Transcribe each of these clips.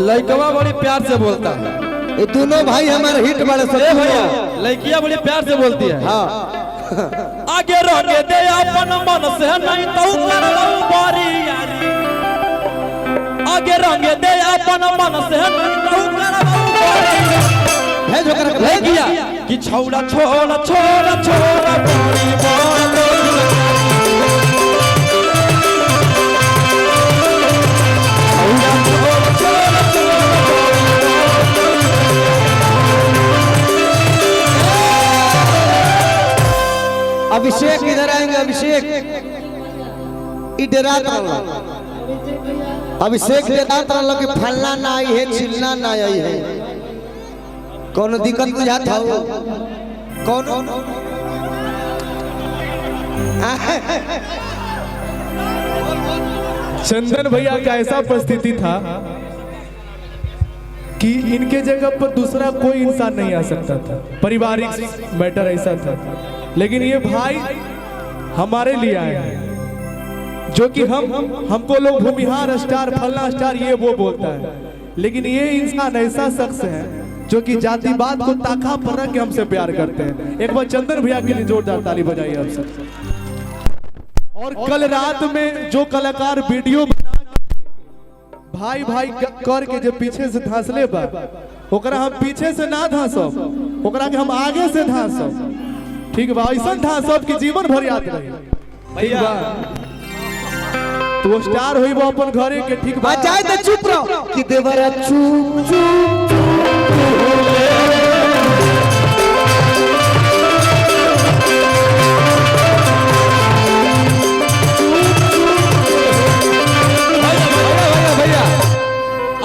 लड़कवा बड़ी प्यार से बोलता है। ये दोनों भाई हमारे हिट वाले सब भैया लड़कियां बड़ी प्यार से बोलती है। हाँ आगे रंगे दे अपन मन से नहीं तो करलू बारी यारी। आगे रंगे दे अपन मन से नहीं तो करलू बारी। भेज होकर लड़कियां कि छौड़ा छोड़ा छोड़ा छोड़ा बारी बारी। अभिषेक इधर आएंगे। अभिषेक इधर अभिषेक कि फलना ना आई है चिलना ना आई है। कौन दिक्कत बुझाता हो कौन चंदन भैया का ऐसा परिस्थिति था कि इनके जगह पर दूसरा कोई इंसान नहीं आ सकता था। पारिवारिक मैटर ऐसा था, लेकिन ये भाई हमारे लिए आए हैं। जो कि हमको लोग भूमिहार स्टार फलना स्टार ये वो बोलता है, लेकिन ये इंसान ऐसा शख्स है जो कि जातिवाद को ताका पर रख के हमसे प्यार करते हैं। एक बार चंदन भैया के लिए जोरदार ताली बजाइए आप सब। और कल रात में जो कलाकार वीडियो बना भाई भाई करके जो पीछे से धांसले बा, ओकरा हम पीछे से ना धांसब, ओकरा के हम आगे से धांसब। ठीक बा, ऐसा धांसब कि जीवन भर याद रहे। ठीक बा, तो स्टार होई वो अपन घरे के। ठीक बा, जाए तो चुप रहो कि देवरा चुप चुप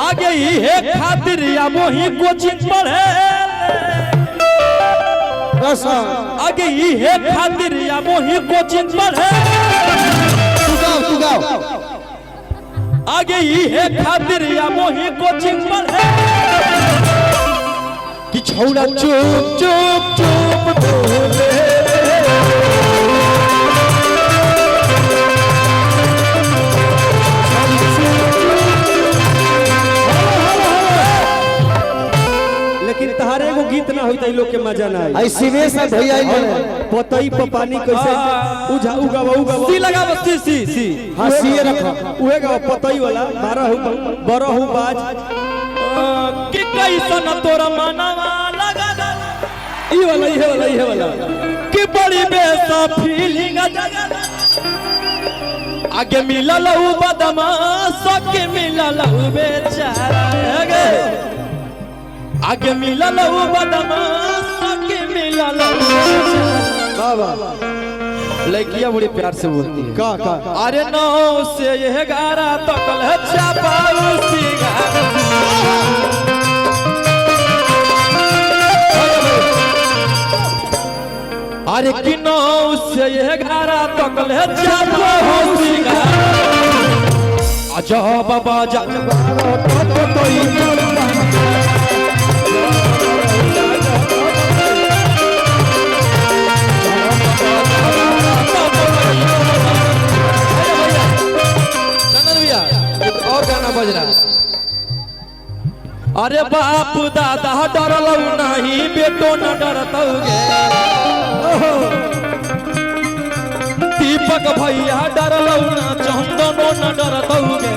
आगे ही है खातिर या वही कोचिंग पढ़े। आगे ही है खातिर या वही कोचिंग पढ़े। तू गाओ आगे ही है खातिर या वही कोचिंग पढ़े। कि छौड़ा चुप चुप चुप बोले। लेकिन तहारे को गीत ना होई त लोग के मजा ना आई। ऐसी में सब भैया पतई प पानी कैसे उजा उगावा सी लगा सी सी सी। हां सी रखो उहे गा पतई वाला 12 बाज कि कैसन तोरा मनवा लगा। ई वाला इहे वाला कि बड़ी बेसा फीलिंग जगा। आगे मिलल उ बदमाश के मिलल उ बेचारा। आगे मिलल उ बदमाश के मिलल बाबा। लड़कियां बड़ी प्यार से बोलती है। का अरे 9 से 11 तक छापाऊ सिगार। अरे कि 9 से 11 तक छापाऊ सिगार। आजा बाबा जा और गाना बज रहा। अरे बाप दादा डरलौ नहीं बेटो न डरतौगे। दीपक भैया डरलौ न चंदनो न डरतौगे।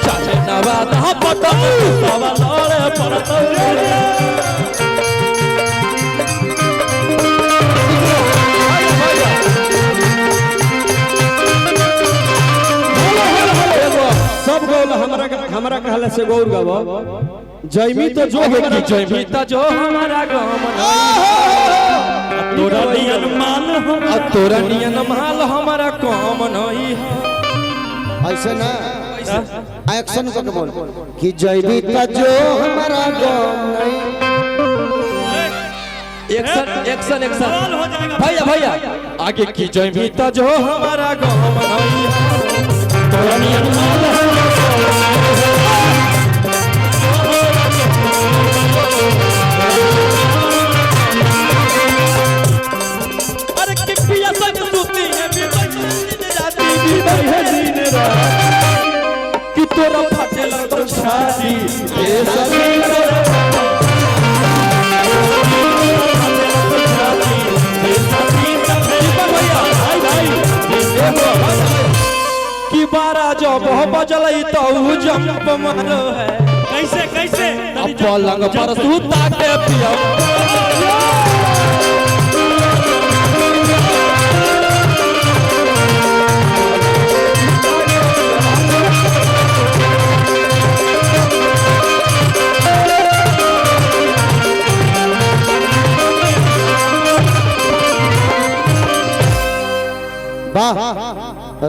चाहे नवादा पटौ सब लड़े पड़तौगे। सब गौल हमरा कहला से गौर गावो। जयमी तो जो है जयमी तो जो हमारा गाँव तोरा नियन माल तोरा नियन माल हमारा काम नहीं है। ऐसे ना एक्शन करके बोल कि जयबी तो जो हमारा गाँव नहीं। एक्शन भैया आगे की जयमी तो जो हमारा गाँव नहीं है। तोरा नियन माल बजल तो जंप मारो है कैसे कैसे अब पलंग पर सूता के पिया वाह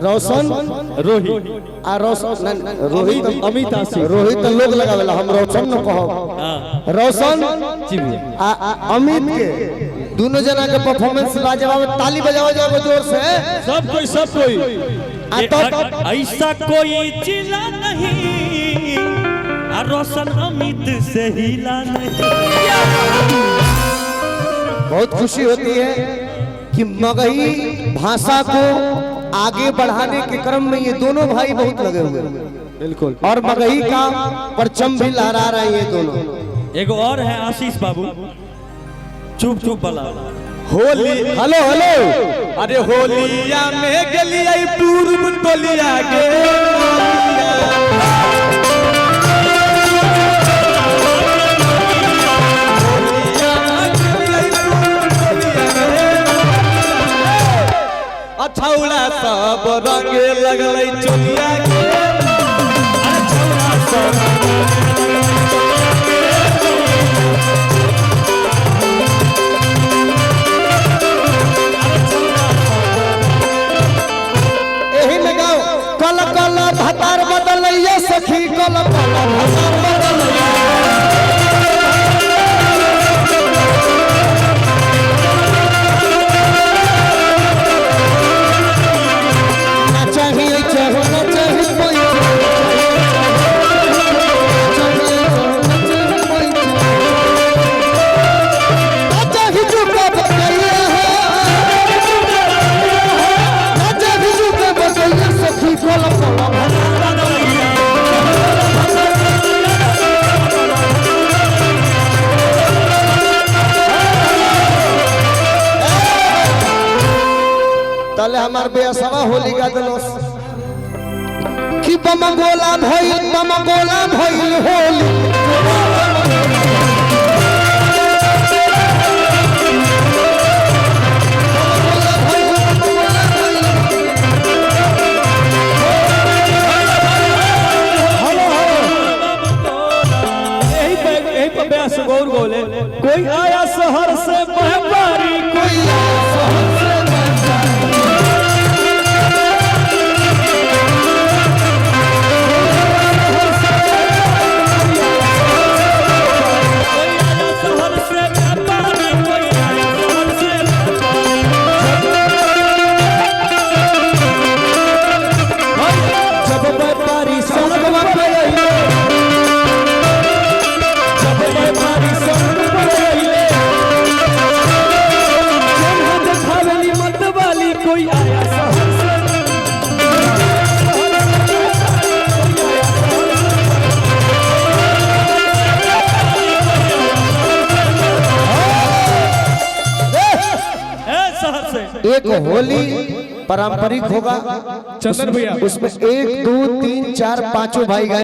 रोशन रोहित आ रोशन रोहित अमित आशी रोहित तो लोग लगावेला हम रोशन न कहो रोशन आ अमित के दोनों जना के परफॉर्मेंस लाजवाब ताली बजाओ जाओ जोर से सब कोई आ तो ऐसा कोई चिल्ला नहीं रोशन अमित से हिला नहीं। बहुत खुशी होती है कि मगही भाषा को आगे बढ़ाने के क्रम में ये दोनों भाई बहुत लगे हुए हैं बिल्कुल और मगही का परचम भी लहरा रहे हैं ये दोनों। एगो और है आशीष बाबू चुप चुप वाला होली हेलो हेलो अरे होलिया में गलिया पूर्व टोलिया गे छौड़ा सब रंगे लगल चोलिया के छौड़ा सब यही में गाओ कल कल भतार बदलैया सखी कल कल भतार बदलैया चाहिए चाहना चाहिए कोई चाहिए जो कब गया है चाहिए जो कब गया सखी कोला कोला ताले हमार बेअसवा होली का दिलोस कि बम गोला भइल होली यही पे बेस गौर गोले कोई आया शहर से व्यापारी कोई आया शहर से कोई आया शहर से शहर से एक होली पारंपरिक होगा चंदन भैया उसमें 1 2 3 4 5 भाई गाए